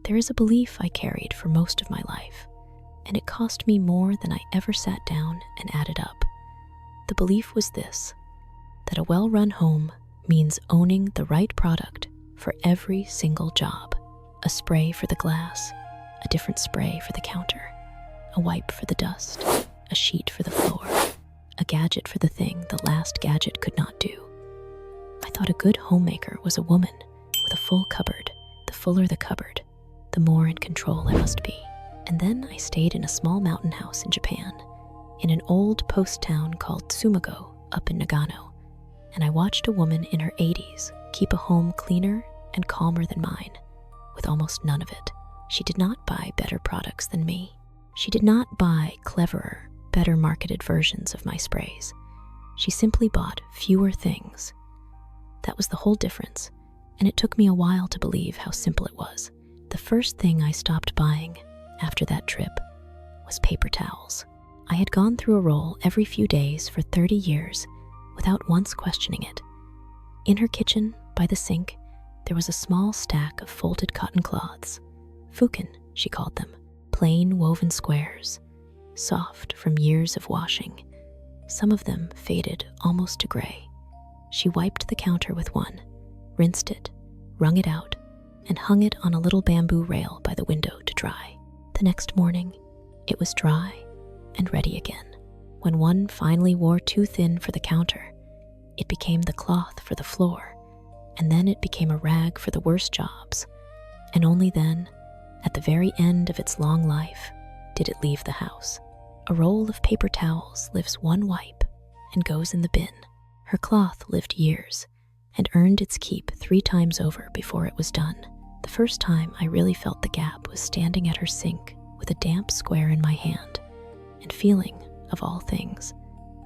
There is a belief I carried for most of my life, and it cost me more than I ever sat down and added up. The belief was this: that a well-run home means owning the right product for every single job. A spray for the glass, a different spray for the counter, a wipe for the dust, a sheet for the floor, a gadget for the thing the last gadget could not do. I thought a good homemaker was a woman with a full cupboard. The fuller the cupboard, the more in control I must be. And then I stayed in a small mountain house in Japan, in an old post town called Tsumago up in Nagano, and I watched a woman in her 80s keep a home cleaner and calmer than mine, with almost none of it. She did not buy better products than me. She did not buy cleverer, better marketed versions of my sprays. She simply bought fewer things. That was the whole difference, and it took me a while to believe how simple it was. The first thing I stopped buying after that trip was paper towels. I had gone through a roll every few days for 30 years without once questioning it. In her kitchen, by the sink, there was a small stack of folded cotton cloths. Fukin, she called them, plain woven squares, soft from years of washing. Some of them faded almost to gray. She wiped the counter with one, rinsed it, wrung it out, and hung it on a little bamboo rail by the window to dry. The next morning, it was dry and ready again. When one finally wore too thin for the counter, it became the cloth for the floor, and then it became a rag for the worst jobs. And only then, at the very end of its long life, did it leave the house. A roll of paper towels lives one wipe and goes in the bin. Her cloth lived years and earned its keep 3 times over before it was done. The first time I really felt the gap was standing at her sink with a damp square in my hand and feeling, of all things,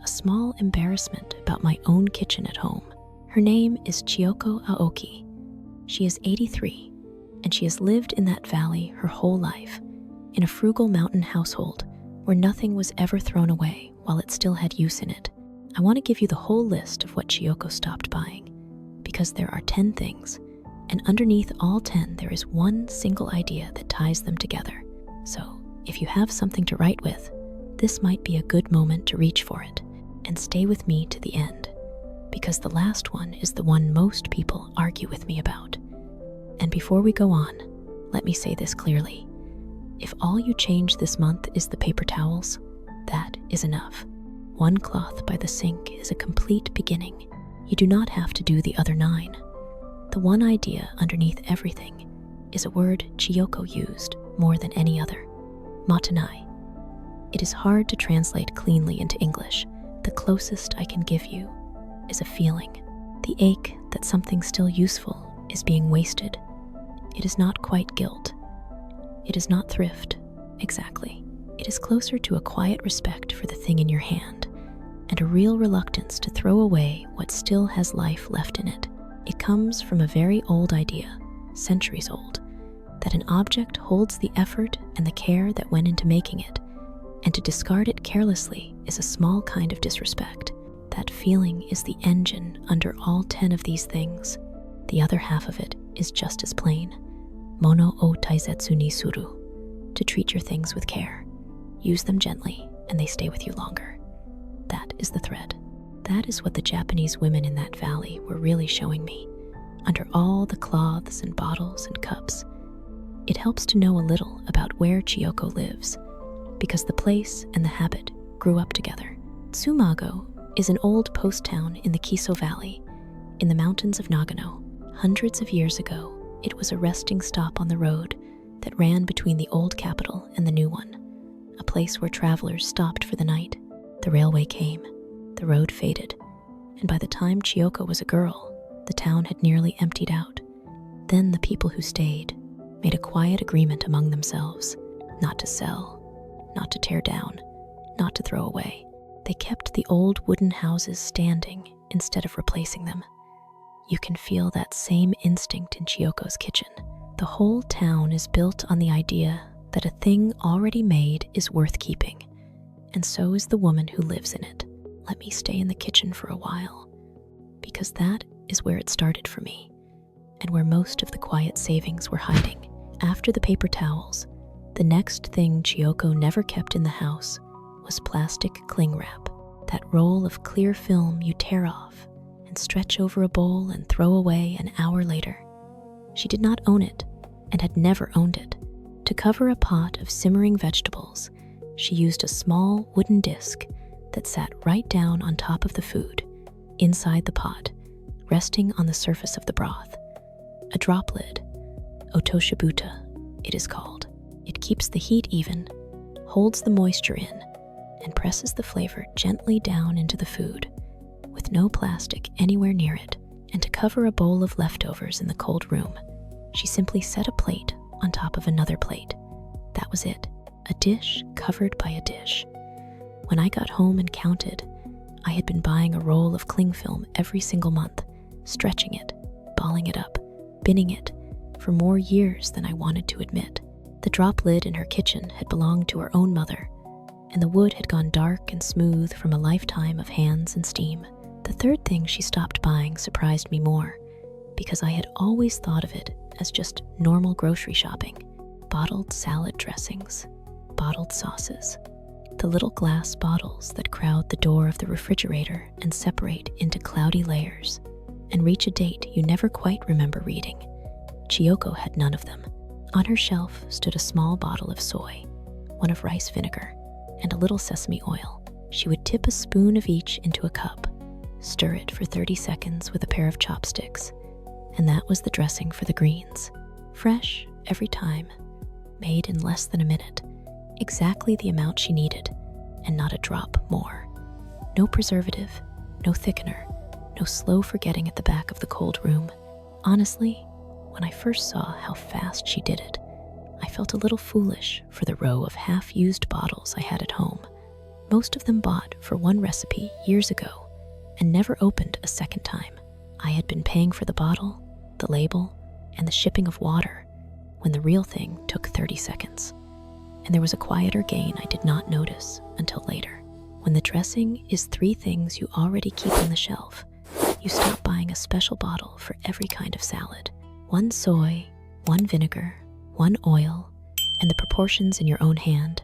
a small embarrassment about my own kitchen at home. Her name is Chiyoko Aoki. She is 83, and she has lived in that valley her whole life, in a frugal mountain household where nothing was ever thrown away while it still had use in it. I want to give you the whole list of what Chiyoko stopped buying, because there are 10 things, and underneath all 10 there is one single idea that ties them together. So, if you have something to write with, this might be a good moment to reach for it, and stay with me to the end, because the last one is the one most people argue with me about. And before we go on, let me say this clearly. If all you change this month is the paper towels, that is enough. One cloth by the sink is a complete beginning. You do not have to do the other 9. The one idea underneath everything is a word Chiyoko used more than any other: Mottainai. It is hard to translate cleanly into English. The closest I can give you is a feeling. The ache that something still useful is being wasted. It is not quite guilt. It is not thrift, exactly. It is closer to a quiet respect for the thing in your hand, and a real reluctance to throw away what still has life left in it. It comes from a very old idea, centuries old, that an object holds the effort and the care that went into making it, and to discard it carelessly is a small kind of disrespect. That feeling is the engine under all 10 of these things. The other half of it is just as plain. Mono o taisetsu ni suru. To treat your things with care. Use them gently, and they stay with you longer. That is the thread. That is what the Japanese women in that valley were really showing me. Under all the cloths and bottles and cups, it helps to know a little about where Chiyoko lives, because the place and the habit grew up together. Tsumago is an old post town in the Kiso Valley, in the mountains of Nagano. Hundreds of years ago, it was a resting stop on the road that ran between the old capital and the new one, a place where travelers stopped for the night. The railway came, the road faded, and by the time Chiyoko was a girl, the town had nearly emptied out. Then the people who stayed made a quiet agreement among themselves, not to sell, not to tear down, not to throw away. They kept the old wooden houses standing instead of replacing them. You can feel that same instinct in Chiyoko's kitchen. The whole town is built on the idea that a thing already made is worth keeping, and so is the woman who lives in it. Let me stay in the kitchen for a while, because that is where it started for me, and where most of the quiet savings were hiding. After the paper towels, the next thing Chiyoko never kept in the house was plastic cling wrap, that roll of clear film you tear off and stretch over a bowl and throw away an hour later. She did not own it and had never owned it. To cover a pot of simmering vegetables, she used a small wooden disc that sat right down on top of the food, inside the pot, resting on the surface of the broth. A drop lid, otoshibuta, it is called. It keeps the heat even, holds the moisture in, and presses the flavor gently down into the food, with no plastic anywhere near it. And to cover a bowl of leftovers in the cold room, she simply set a plate on top of another plate. That was it, a dish covered by a dish. When I got home and counted, I had been buying a roll of cling film every single month, stretching it, balling it up, binning it, for more years than I wanted to admit. The drop lid in her kitchen had belonged to her own mother, and the wood had gone dark and smooth from a lifetime of hands and steam. The third thing she stopped buying surprised me more, because I had always thought of it as just normal grocery shopping. Bottled salad dressings, bottled sauces, the little glass bottles that crowd the door of the refrigerator and separate into cloudy layers and reach a date you never quite remember reading. Chiyoko had none of them. On her shelf stood a small bottle of soy, one of rice vinegar, and a little sesame oil. She would tip a spoon of each into a cup, stir it for 30 seconds with a pair of chopsticks, and that was the dressing for the greens. Fresh every time, made in less than a minute, exactly the amount she needed, and not a drop more. No preservative, no thickener, no slow forgetting at the back of the cold room. Honestly, when I first saw how fast she did it, I felt a little foolish for the row of half-used bottles I had at home, most of them bought for one recipe years ago and never opened a second time. I had been paying for the bottle, the label, and the shipping of water when the real thing took 30 seconds. And there was a quieter gain I did not notice until later. When the dressing is 3 things you already keep on the shelf, you stop buying a special bottle for every kind of salad. 1 soy, 1 vinegar, 1 oil, and the proportions in your own hand,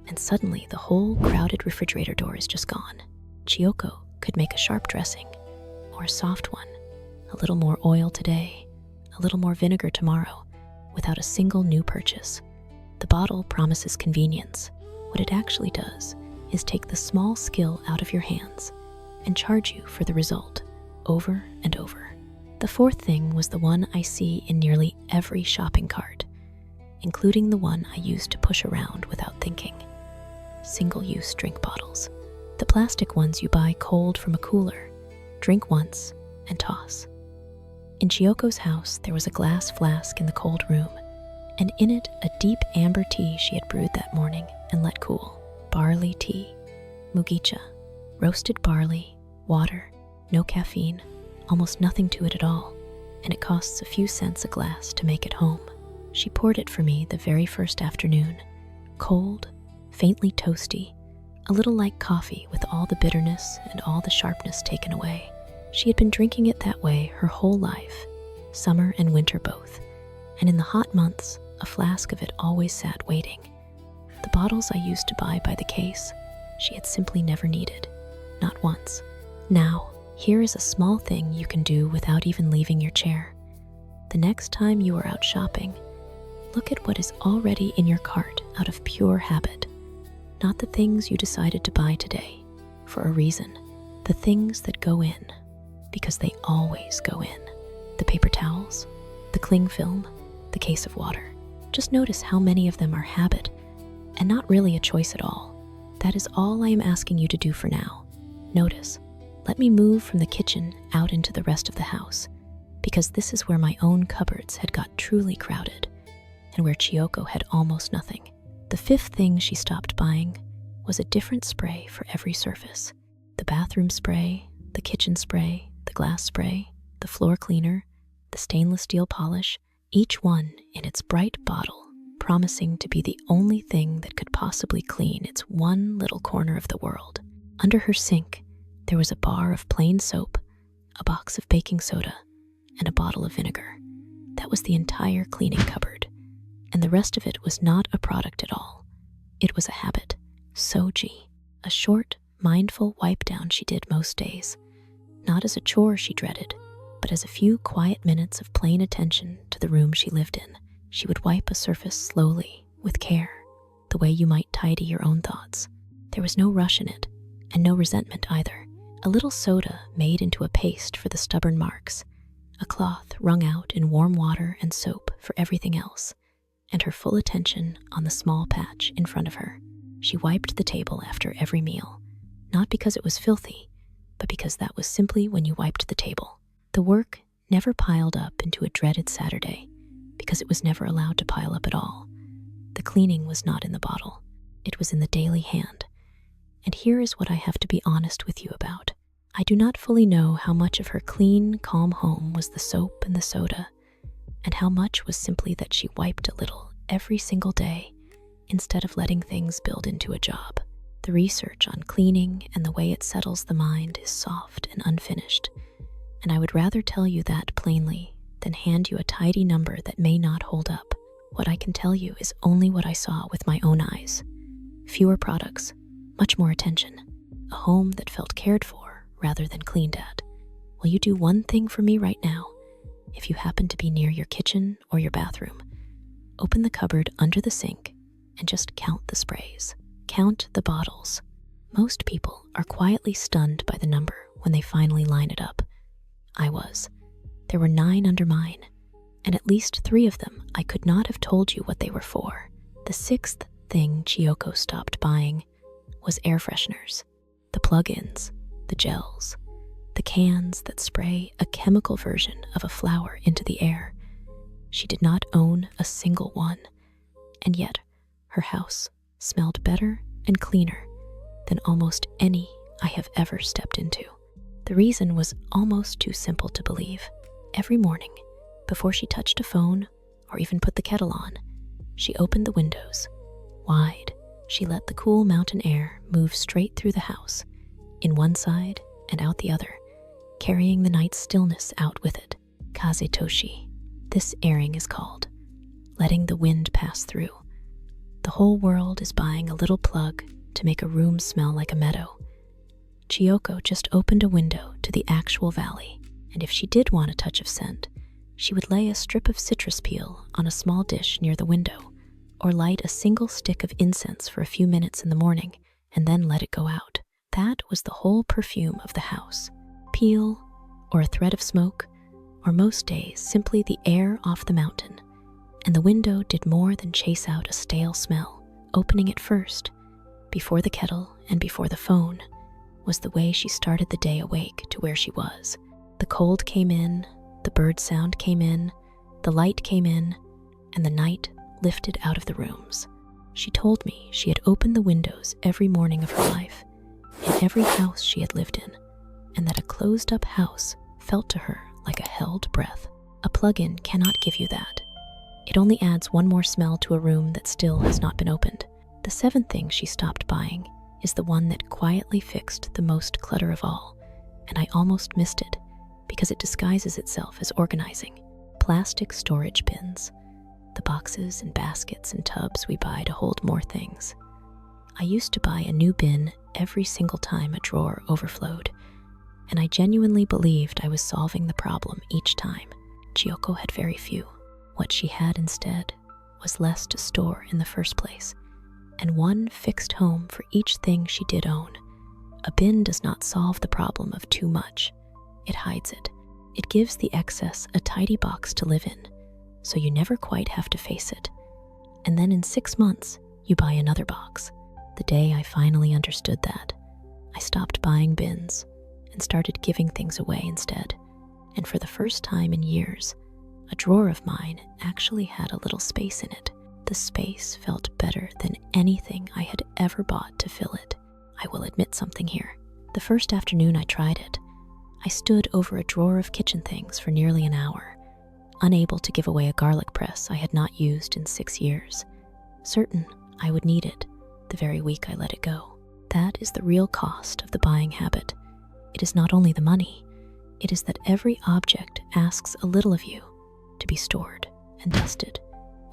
and suddenly the whole crowded refrigerator door is just gone. Chiyoko could make a sharp dressing, or a soft one, a little more oil today, a little more vinegar tomorrow, without a single new purchase. The bottle promises convenience. What it actually does is take the small skill out of your hands and charge you for the result, over and over. The fourth thing was the one I see in nearly every shopping cart, including the one I used to push around without thinking. Single-use drink bottles. The plastic ones you buy cold from a cooler, drink once, and toss. In Chiyoko's house, there was a glass flask in the cold room, and in it a deep amber tea she had brewed that morning and let cool. Barley tea, mugicha, roasted barley, water, no caffeine, almost nothing to it at all, and it costs a few cents a glass to make it home. She poured it for me the very first afternoon, cold, faintly toasty, a little like coffee with all the bitterness and all the sharpness taken away. She had been drinking it that way her whole life, summer and winter both, and in the hot months, a flask of it always sat waiting. The bottles I used to buy by the case, she had simply never needed, not once. Now, here is a small thing you can do without even leaving your chair. The next time you are out shopping, look at what is already in your cart out of pure habit. Not the things you decided to buy today, for a reason. The things that go in, because they always go in. The paper towels, the cling film, the case of water. Just notice how many of them are habit, and not really a choice at all. That is all I am asking you to do for now. Notice. Let me move from the kitchen out into the rest of the house, because this is where my own cupboards had got truly crowded, and where Chiyoko had almost nothing. The fifth thing she stopped buying was a different spray for every surface. The bathroom spray, the kitchen spray, the glass spray, the floor cleaner, the stainless steel polish, each one in its bright bottle, promising to be the only thing that could possibly clean its one little corner of the world. Under her sink, there was a bar of plain soap, a box of baking soda, and a bottle of vinegar. That was the entire cleaning cupboard. and the rest of it was not a product at all. It was a habit, soji, a short, mindful wipe down she did most days, not as a chore she dreaded, but as a few quiet minutes of plain attention to the room she lived in. She would wipe a surface slowly, with care, the way you might tidy your own thoughts. There was no rush in it, and no resentment either. A little soda made into a paste for the stubborn marks, a cloth wrung out in warm water and soap for everything else, and her full attention on the small patch in front of her. She wiped the table after every meal, not because it was filthy, but because that was simply when you wiped the table. The work never piled up into a dreaded Saturday, because it was never allowed to pile up at all. The cleaning was not in the bottle. It was in the daily hand. And here is what I have to be honest with you about. I do not fully know how much of her clean, calm home was the soap and the soda, and how much was simply that she wiped a little every single day instead of letting things build into a job. The research on cleaning and the way it settles the mind is soft and unfinished, and I would rather tell you that plainly than hand you a tidy number that may not hold up. What I can tell you is only what I saw with my own eyes. Fewer products, much more attention, a home that felt cared for rather than cleaned at. Will you do one thing for me right now? If you happen to be near your kitchen or your bathroom, open the cupboard under the sink and just count the sprays. Count the bottles. Most people are quietly stunned by the number when they finally line it up. I was. There were 9 under mine, and at least 3 of them I could not have told you what they were for. The 6th thing Chiyoko stopped buying was air fresheners, the plug-ins, the gels, the cans that spray a chemical version of a flower into the air. She did not own a single one, and yet her house smelled better and cleaner than almost any I have ever stepped into. The reason was almost too simple to believe. Every morning, before she touched a phone or even put the kettle on, she opened the windows wide. She let the cool mountain air move straight through the house, in one side and out the other, carrying the night's stillness out with it. Kazetoshi. This airing is called letting the wind pass through. The whole world is buying a little plug to make a room smell like a meadow. Chiyoko just opened a window to the actual valley, and if she did want a touch of scent, she would lay a strip of citrus peel on a small dish near the window, or light a single stick of incense for a few minutes in the morning, and then let it go out. That was the whole perfume of the house. Peel, or a thread of smoke, or most days simply the air off the mountain, and the window did more than chase out a stale smell. Opening it first, before the kettle and before the phone, was the way she started the day awake to where she was. The cold came in, the bird sound came in, the light came in, and the night lifted out of the rooms. She told me she had opened the windows every morning of her life, in every house she had lived in, and that a closed-up house felt to her like a held breath. A plug-in cannot give you that. It only adds one more smell to a room that still has not been opened. The 7th thing she stopped buying is the one that quietly fixed the most clutter of all, and I almost missed it because it disguises itself as organizing. Plastic storage bins, the boxes and baskets and tubs we buy to hold more things. I used to buy a new bin every single time a drawer overflowed, and I genuinely believed I was solving the problem each time. Chiyoko had very few. What she had instead was less to store in the first place, and one fixed home for each thing she did own. A bin does not solve the problem of too much. It hides it. It gives the excess a tidy box to live in, so you never quite have to face it. And then in 6 months, you buy another box. The day I finally understood that, I stopped buying bins and started giving things away instead. And for the first time in years, a drawer of mine actually had a little space in it. The space felt better than anything I had ever bought to fill it. I will admit something here. The first afternoon I tried it, I stood over a drawer of kitchen things for nearly an hour, unable to give away a garlic press I had not used in 6 years, certain I would need it the very week I let it go. That is the real cost of the buying habit. It is not only the money, it is that every object asks a little of you to be stored and dusted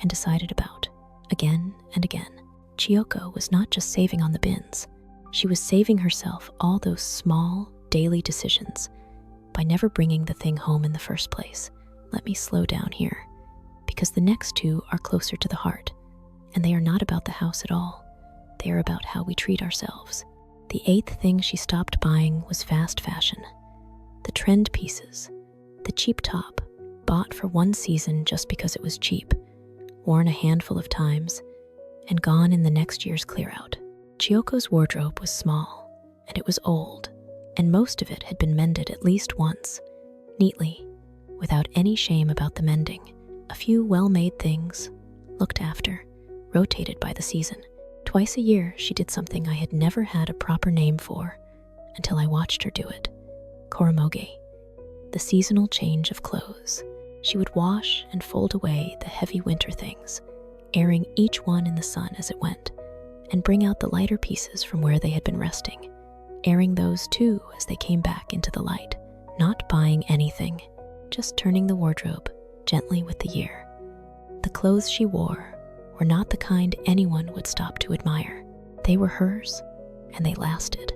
and decided about, again and again. Chiyoko was not just saving on the bins. She was saving herself all those small, daily decisions by never bringing the thing home in the first place. Let me slow down here, because the next two are closer to the heart, and they are not about the house at all. They are about how we treat ourselves. The 8th thing she stopped buying was fast fashion. The trend pieces, the cheap top, bought for one season just because it was cheap, worn a handful of times, and gone in the next year's clear-out. Chiyoko's wardrobe was small, and it was old, and most of it had been mended at least once, neatly, without any shame about the mending. A few well-made things, looked after, rotated by the season. Twice a year, she did something I had never had a proper name for until I watched her do it. Koromoge, the seasonal change of clothes. She would wash and fold away the heavy winter things, airing each one in the sun as it went, and bring out the lighter pieces from where they had been resting, airing those too as they came back into the light. Not buying anything, just turning the wardrobe gently with the year. The clothes she wore were not the kind anyone would stop to admire. They were hers, and they lasted,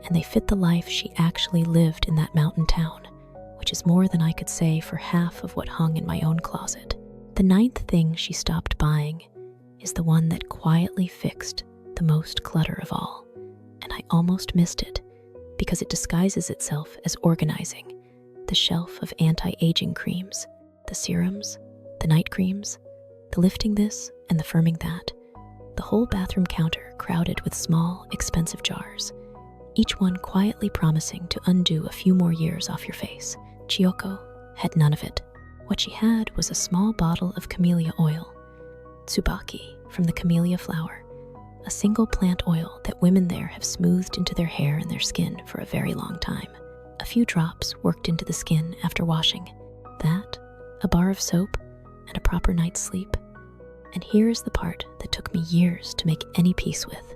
and they fit the life she actually lived in that mountain town, which is more than I could say for half of what hung in my own closet. The 9th thing she stopped buying is the one that quietly fixed the most clutter of all, and I almost missed it because it disguises itself as organizing the shelf of anti-aging creams, the serums, the night creams, the lifting this and the firming that, the whole bathroom counter crowded with small, expensive jars, each one quietly promising to undo a few more years off your face. Chiyoko had none of it. What she had was a small bottle of camellia oil, tsubaki from the camellia flower, a single plant oil that women there have smoothed into their hair and their skin for a very long time. A few drops worked into the skin after washing. That, a bar of soap, and a proper night's sleep. And here is the part that took me years to make any peace with.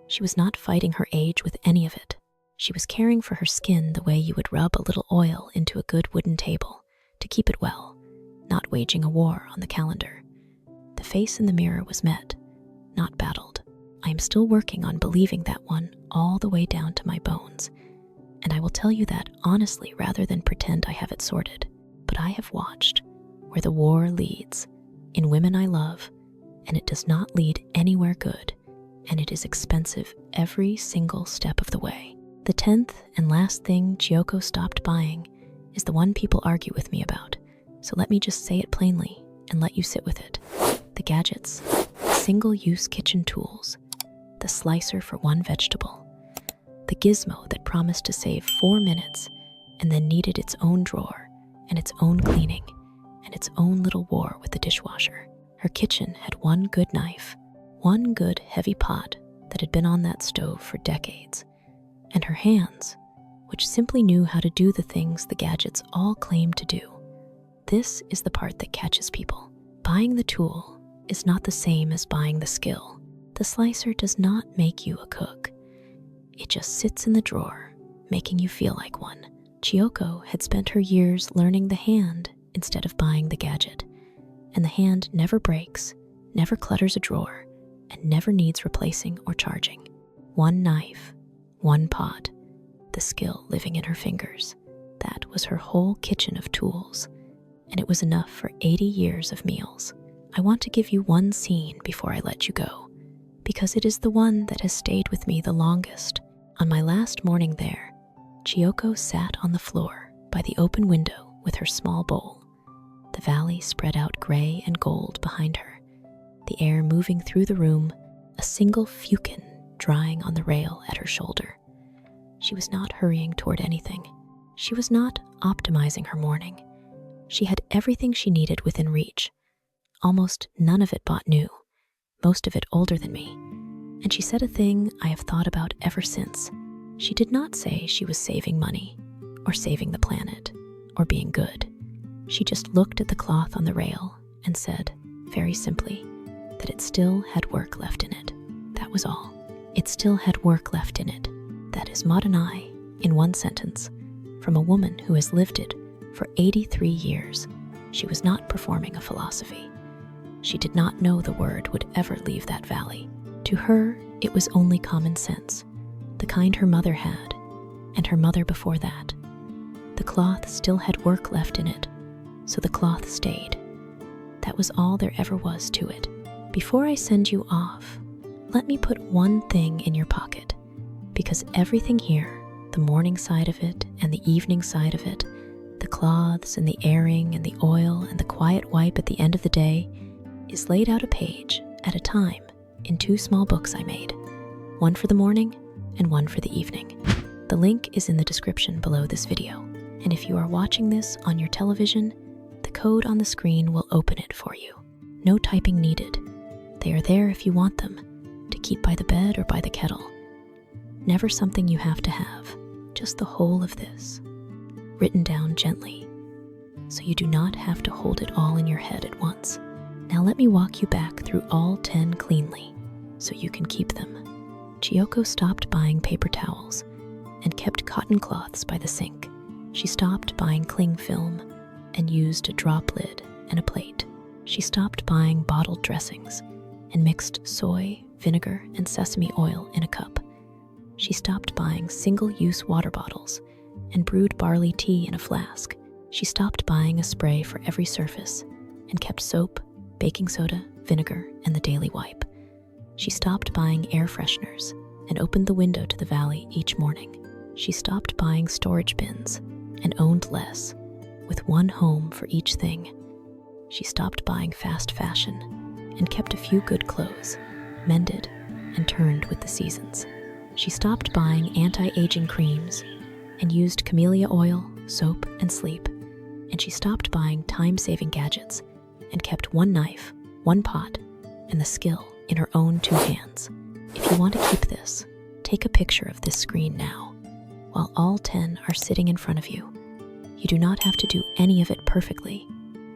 She was not fighting her age with any of it. She was caring for her skin the way you would rub a little oil into a good wooden table to keep it well, not waging a war on the calendar. The face in the mirror was met, not battled. I am still working on believing that one all the way down to my bones. And I will tell you that honestly rather than pretend I have it sorted. But I have watched where the war leads, in women I love, and it does not lead anywhere good, and it is expensive every single step of the way. The 10th and last thing Chiyoko stopped buying is the one people argue with me about, so let me just say it plainly and let you sit with it. The gadgets, the single-use kitchen tools, the slicer for one vegetable, the gizmo that promised to save 4 minutes and then needed its own drawer and its own cleaning and its own little war with the dishwasher. Her kitchen had one good knife, one good heavy pot that had been on that stove for decades, and her hands, which simply knew how to do the things the gadgets all claim to do. This is the part that catches people. Buying the tool is not the same as buying the skill. The slicer does not make you a cook. It just sits in the drawer, making you feel like one. Chiyoko had spent her years learning the hand instead of buying the gadget, and the hand never breaks, never clutters a drawer, and never needs replacing or charging. One knife, one pot, the skill living in her fingers. That was her whole kitchen of tools, and it was enough for 80 years of meals. I want to give you one scene before I let you go, because it is the one that has stayed with me the longest. On my last morning there, Chiyoko sat on the floor by the open window with her small bowl. The valley spread out gray and gold behind her, the air moving through the room, a single fukin drying on the rail at her shoulder. She was not hurrying toward anything. She was not optimizing her morning. She had everything she needed within reach. Almost none of it bought new, most of it older than me. And she said a thing I have thought about ever since. She did not say she was saving money, or saving the planet, or being good. She just looked at the cloth on the rail and said, very simply, that it still had work left in it. That was all. It still had work left in it. That is Mottainai, in one sentence, from a woman who has lived it for 83 years. She was not performing a philosophy. She did not know the word would ever leave that valley. To her, it was only common sense, the kind her mother had, and her mother before that. The cloth still had work left in it, so the cloth stayed. That was all there ever was to it. Before I send you off, let me put one thing in your pocket, because everything here, the morning side of it and the evening side of it, the cloths and the airing and the oil and the quiet wipe at the end of the day, is laid out a page at a time in 2 small books I made, one for the morning and one for the evening. The link is in the description below this video, and if you are watching this on your television, the code on the screen will open it for you. No typing needed. They are there if you want them, to keep by the bed or by the kettle. Never something you have to have, just the whole of this, written down gently, so you do not have to hold it all in your head at once. Now let me walk you back through all 10 cleanly, so you can keep them. Chiyoko stopped buying paper towels and kept cotton cloths by the sink. She stopped buying cling film and used a drop lid and a plate. She stopped buying bottled dressings and mixed soy, vinegar, and sesame oil in a cup. She stopped buying single-use water bottles and brewed barley tea in a flask. She stopped buying a spray for every surface and kept soap, baking soda, vinegar, and the daily wipe. She stopped buying air fresheners and opened the window to the valley each morning. She stopped buying storage bins and owned less, with one home for each thing. She stopped buying fast fashion and kept a few good clothes, mended and turned with the seasons. She stopped buying anti-aging creams and used camellia oil, soap, and sleep. And she stopped buying time-saving gadgets and kept one knife, one pot, and the skill in her own 2 hands. If you want to keep this, take a picture of this screen now, while all 10 are sitting in front of you. You do not have to do any of it perfectly,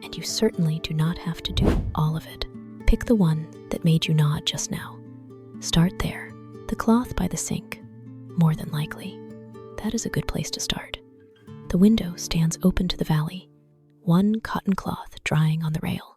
and you certainly do not have to do all of it. Pick the one that made you nod just now. Start there. The cloth by the sink, more than likely. That is a good place to start. The window stands open to the valley, one cotton cloth drying on the rail.